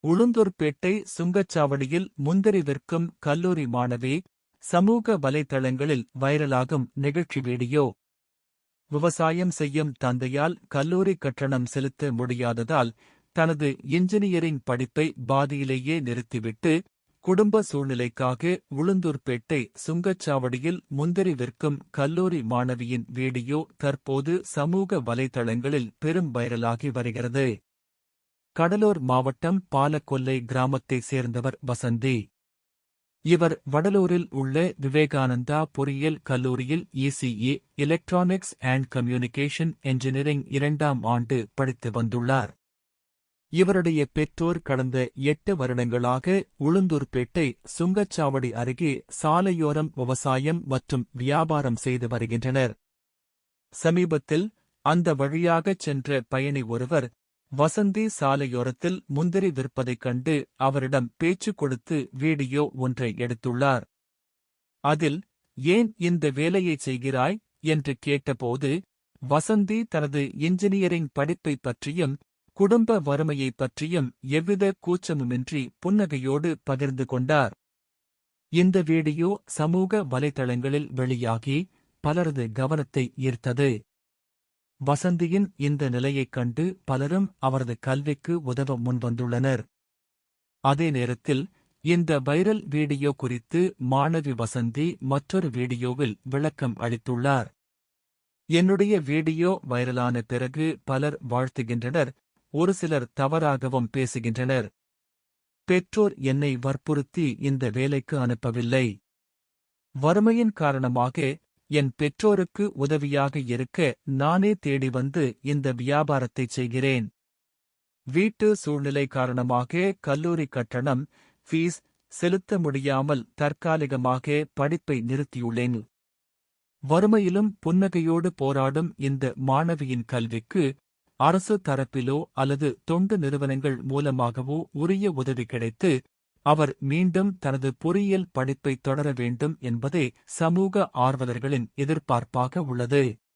உளுந்தூர்பேட்டை சுங்கச்சாவடியில் முந்திரி விற்கும் கல்லூரி மாணவி, சமூக வலைதளங்களில் வைரலாகும் நிகழ்ச்சி வீடியோ. விவசாயம் செய்யும் தந்தையால் கல்லூரி கட்டணம் செலுத்த முடியாததால் தனது இன்ஜினியரிங் படிப்பை பாதியிலேயே நிறுத்திவிட்டு, குடும்ப சூழ்நிலைக்காக உளுந்தூர்பேட்டை சுங்கச்சாவடியில் முந்திரி விற்கும் கல்லூரி மாணவியின் வீடியோ தற்போது சமூக வலைதளங்களில் பெரும் வைரலாகி வருகிறது. கடலூர் மாவட்டம் பாலக்கொல்லை கிராமத்தைச் சேர்ந்தவர் வசந்தி. இவர் வடலூரில் உள்ள விவேகானந்தா பொறியியல் கல்லூரியில் ECE electronics and communication engineering 2ஆம் ஆண்டு படித்து வந்துள்ளார். இவருடைய பெற்றோர் கடந்த 8 வருடங்களாக உளுந்தூர்பேட்டை சுங்கச்சாவடி அருகே சாலையோரம் விவசாயம் மற்றும் வியாபாரம் செய்து வருகின்றனர். சமீபத்தில் அந்த வழியாகச் சென்ற பயணி ஒருவர் வசந்தி சாலையோரத்தில் முந்திரி விற்பதைக் கண்டு அவரிடம் பேச்சு கொடுத்து வீடியோ ஒன்றை எடுத்துள்ளார். அதில், "ஏன் இந்த வேலையைச் செய்கிறாய்?" என்று கேட்டபோது, வசந்தி தனது இன்ஜினியரிங் படிப்பைப் பற்றியும் குடும்ப வறுமையைப் பற்றியும் எவ்வித கூச்சமுமின்றி புன்னகையோடு பகிர்ந்து கொண்டார். இந்த வீடியோ சமூக வலைதளங்களில் வெளியாகி பலரது கவனத்தை ஈர்த்தது. வசந்தியின் இந்த நிலையைக் கண்டு பலரும் அவரது கல்விக்கு உதவ முன்வந்துள்ளனர். அதே நேரத்தில் இந்த வைரல் வீடியோ குறித்து மாணவி வசந்தி மற்றொரு வீடியோவில் விளக்கம் அளித்துள்ளார். "என்னுடைய வீடியோ வைரலான பிறகு பலர் வாழ்த்துகின்றனர், ஒரு சிலர் தவறாகவும் பேசுகின்றனர். பெற்றோர் என்னை வற்புறுத்தி இந்த வேலைக்கு அனுப்பவில்லை. வறுமையின் காரணமாக என் பெற்றோருக்கு உதவியாக இருக்க நானே தேடி வந்து இந்த வியாபாரத்தைச் செய்கிறேன். வீட்டு சூழ்நிலை காரணமாக கல்லூரி கட்டணம், ஃபீஸ் செலுத்த முடியாமல் தற்காலிகமாக படிப்பை நிறுத்தியுள்ளேன். வறுமையிலும் புன்னகையோடு போராடும் இந்த மாணவியின் கல்விக்கு அரசு தரப்பிலோ அல்லது தொண்டு நிறுவனங்கள் மூலமாகவோ உரிய உதவி கிடைத்து அவர் மீண்டும் தனது பொறியியல் படிப்பை தொடர வேண்டும் என்பதே சமூக ஆர்வலர்களின் எதிர்பார்ப்பாக உள்ளது.